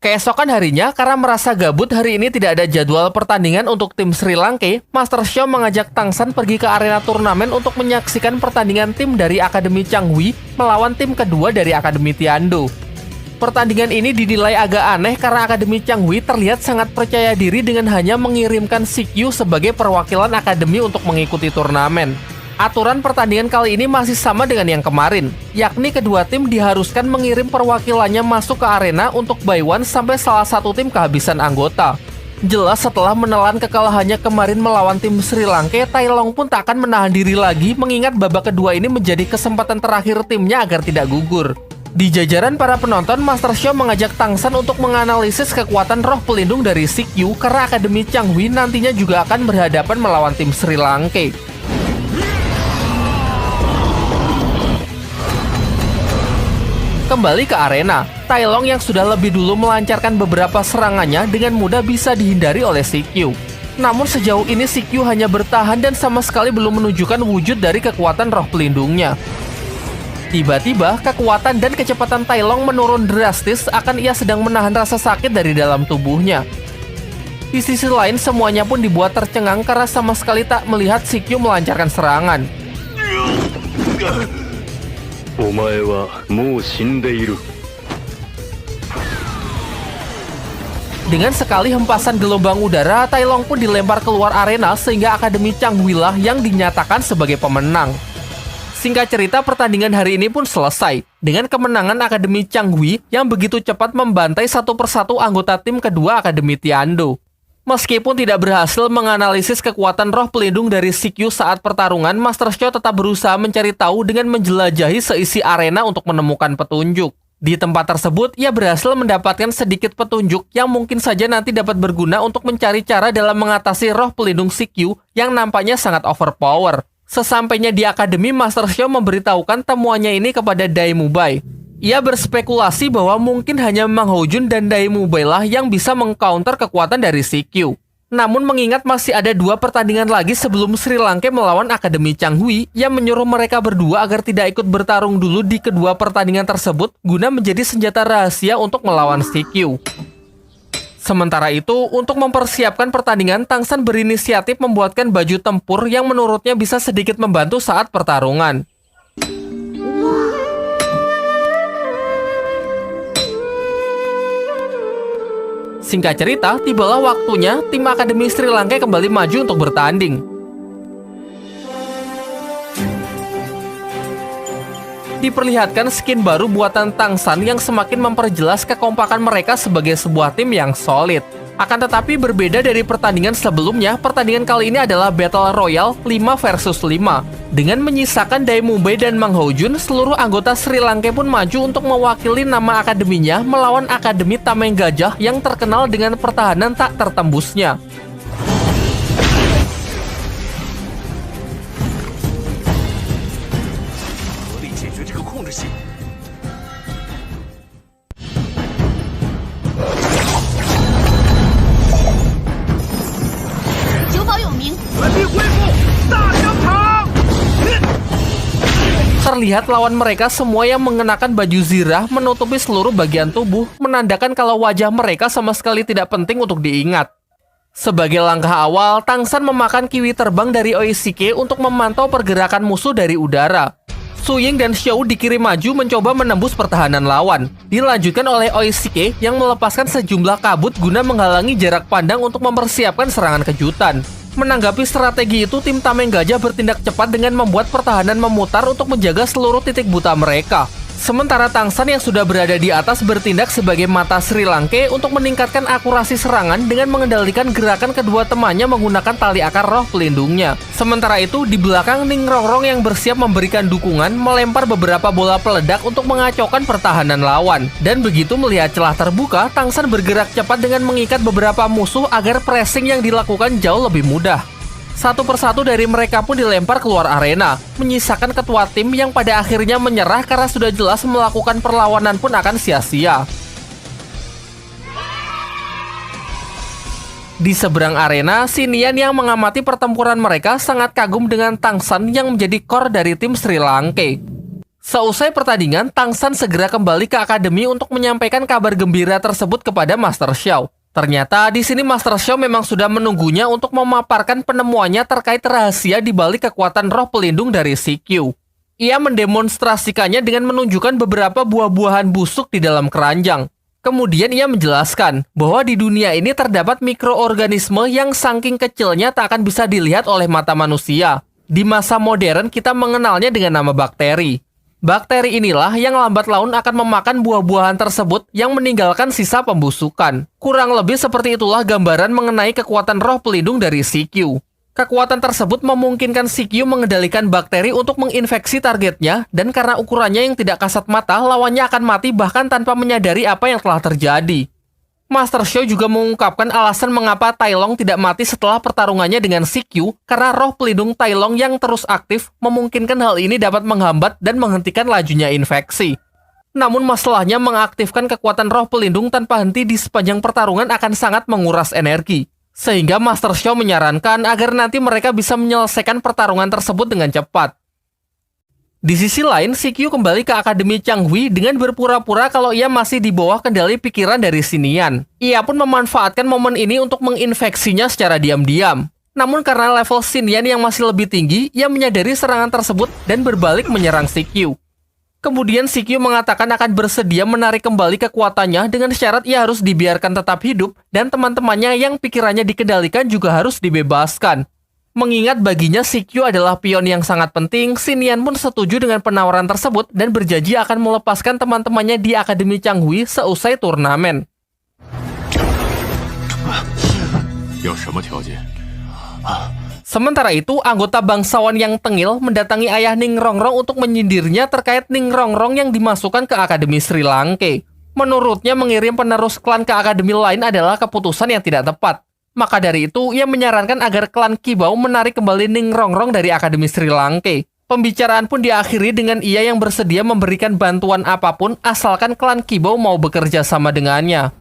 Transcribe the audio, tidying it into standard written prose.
Keesokan harinya, karena merasa gabut hari ini tidak ada jadwal pertandingan untuk tim Sri Lanka, Master Xiao mengajak Tang San pergi ke arena turnamen untuk menyaksikan pertandingan tim dari Akademi Changhui melawan tim kedua dari Akademi Tiando. Pertandingan ini dinilai agak aneh karena Akademi Changhui terlihat sangat percaya diri dengan hanya mengirimkan Sikyu sebagai perwakilan akademi untuk mengikuti turnamen. Aturan pertandingan kali ini masih sama dengan yang kemarin, yakni kedua tim diharuskan mengirim perwakilannya masuk ke arena untuk buy one sampai salah satu tim kehabisan anggota. Jelas setelah menelan kekalahannya kemarin melawan tim Sri Lanka, Tai Long pun tak akan menahan diri lagi mengingat babak kedua ini menjadi kesempatan terakhir timnya agar tidak gugur. Di jajaran para penonton, Master Xiao mengajak Tang San untuk menganalisis kekuatan roh pelindung dari Sikyu karena Akademi Changhui nantinya juga akan berhadapan melawan tim Sri Lanka. Kembali ke arena, Tai Long yang sudah lebih dulu melancarkan beberapa serangannya dengan mudah bisa dihindari oleh Sikyu. Namun sejauh ini Sikyu hanya bertahan dan sama sekali belum menunjukkan wujud dari kekuatan roh pelindungnya. Tiba-tiba, kekuatan dan kecepatan Tai Long menurun drastis akan ia sedang menahan rasa sakit dari dalam tubuhnya. Di sisi lain, semuanya pun dibuat tercengang karena sama sekali tak melihat Sikyu melancarkan serangan. Dengan sekali hempasan gelombang udara, Tai Long pun dilempar keluar arena sehingga Akademi Changhui lah yang dinyatakan sebagai pemenang. Singkat cerita, pertandingan hari ini pun selesai dengan kemenangan Akademi Changhui yang begitu cepat membantai satu persatu anggota tim kedua Akademi Tiando. Meskipun tidak berhasil menganalisis kekuatan roh pelindung dari Sikyu saat pertarungan, Master Xiao tetap berusaha mencari tahu dengan menjelajahi seisi arena untuk menemukan petunjuk. Di tempat tersebut, ia berhasil mendapatkan sedikit petunjuk yang mungkin saja nanti dapat berguna untuk mencari cara dalam mengatasi roh pelindung Sikyu yang nampaknya sangat overpower. Sesampainya di akademi, Master Xiao memberitahukan temuannya ini kepada Dai Mubai. Ia berspekulasi bahwa mungkin hanya Mang Hojun dan Dai Mubai lah yang bisa mengcounter kekuatan dari Sikyu. Namun mengingat masih ada 2 pertandingan lagi sebelum Sri Lanka melawan Akademi Changhui, ia menyuruh mereka berdua agar tidak ikut bertarung dulu di kedua pertandingan tersebut guna menjadi senjata rahasia untuk melawan Sikyu. Sementara itu, untuk mempersiapkan pertandingan, Tang San berinisiatif membuatkan baju tempur yang menurutnya bisa sedikit membantu saat pertarungan. Singkat cerita, tibalah waktunya tim Akademi Sri Lanka kembali maju untuk bertanding. Diperlihatkan skin baru buatan Tang San yang semakin memperjelas kekompakan mereka sebagai sebuah tim yang solid. Akan tetapi berbeda dari pertandingan sebelumnya, pertandingan kali ini adalah Battle Royale 5 versus 5. Dengan menyisakan Dai Mubai dan Mang Hojun, seluruh anggota Sri Lanka pun maju untuk mewakili nama akademinya melawan Akademi Tameng Gajah yang terkenal dengan pertahanan tak tertembusnya. Terlihat lawan mereka semua yang mengenakan baju zirah menutupi seluruh bagian tubuh, menandakan kalau wajah mereka sama sekali tidak penting untuk diingat. Sebagai langkah awal, Tang San memakan kiwi terbang dari Oishike untuk memantau pergerakan musuh dari udara. Su Ying dan Xiao dikirim maju mencoba menembus pertahanan lawan. Dilanjutkan oleh Oishike yang melepaskan sejumlah kabut guna menghalangi jarak pandang untuk mempersiapkan serangan kejutan. Menanggapi strategi itu, tim Tameng Gajah bertindak cepat dengan membuat pertahanan memutar untuk menjaga seluruh titik buta mereka. Sementara Tang San yang sudah berada di atas bertindak sebagai mata Sri Lanka untuk meningkatkan akurasi serangan dengan mengendalikan gerakan kedua temannya menggunakan tali akar roh pelindungnya. Sementara itu, di belakang Ning Rongrong yang bersiap memberikan dukungan melempar beberapa bola peledak untuk mengacaukan pertahanan lawan. Dan begitu melihat celah terbuka, Tang San bergerak cepat dengan mengikat beberapa musuh agar pressing yang dilakukan jauh lebih mudah. Satu persatu dari mereka pun dilempar keluar arena, menyisakan ketua tim yang pada akhirnya menyerah karena sudah jelas melakukan perlawanan pun akan sia-sia. Di seberang arena, Xinian yang mengamati pertempuran mereka sangat kagum dengan Tang San yang menjadi core dari tim Sri Lanka. Seusai pertandingan, Tang San segera kembali ke akademi untuk menyampaikan kabar gembira tersebut kepada Master Xiao. Ternyata di sini Master Xiao memang sudah menunggunya untuk memaparkan penemuannya terkait rahasia di balik kekuatan roh pelindung dari CQ. Ia mendemonstrasikannya dengan menunjukkan beberapa buah-buahan busuk di dalam keranjang. Kemudian ia menjelaskan bahwa di dunia ini terdapat mikroorganisme yang saking kecilnya tak akan bisa dilihat oleh mata manusia. Di masa modern kita mengenalnya dengan nama bakteri. Bakteri inilah yang lambat laun akan memakan buah-buahan tersebut yang meninggalkan sisa pembusukan. Kurang lebih seperti itulah gambaran mengenai kekuatan roh pelindung dari CQ. Kekuatan tersebut memungkinkan CQ mengendalikan bakteri untuk menginfeksi targetnya, dan karena ukurannya yang tidak kasat mata, lawannya akan mati bahkan tanpa menyadari apa yang telah terjadi. Master Xiao juga mengungkapkan alasan mengapa Tai Long tidak mati setelah pertarungannya dengan CQ, karena roh pelindung Tai Long yang terus aktif memungkinkan hal ini dapat menghambat dan menghentikan lajunya infeksi. Namun masalahnya mengaktifkan kekuatan roh pelindung tanpa henti di sepanjang pertarungan akan sangat menguras energi. Sehingga Master Xiao menyarankan agar nanti mereka bisa menyelesaikan pertarungan tersebut dengan cepat. Di sisi lain, CQ kembali ke Akademi Changhui dengan berpura-pura kalau ia masih di bawah kendali pikiran dari Xinian. Ia pun memanfaatkan momen ini untuk menginfeksinya secara diam-diam. Namun karena level Xinian yang masih lebih tinggi, ia menyadari serangan tersebut dan berbalik menyerang CQ. Kemudian CQ mengatakan akan bersedia menarik kembali kekuatannya dengan syarat ia harus dibiarkan tetap hidup dan teman-temannya yang pikirannya dikendalikan juga harus dibebaskan. Mengingat baginya CQ adalah pion yang sangat penting, Xinian pun setuju dengan penawaran tersebut dan berjanji akan melepaskan teman-temannya di Akademi Changhui seusai turnamen. Sementara itu, anggota bangsawan yang tengil mendatangi ayah Ning Rongrong untuk menyindirnya terkait Ning Rongrong yang dimasukkan ke Akademi Sri Lanka. Menurutnya, mengirim penerus klan ke akademi lain adalah keputusan yang tidak tepat. Maka dari itu, ia menyarankan agar klan Kibau menarik kembali Ning Rongrong dari Akademi Sri Lanka. Pembicaraan pun diakhiri dengan ia yang bersedia memberikan bantuan apapun asalkan klan Kibau mau bekerja sama dengannya.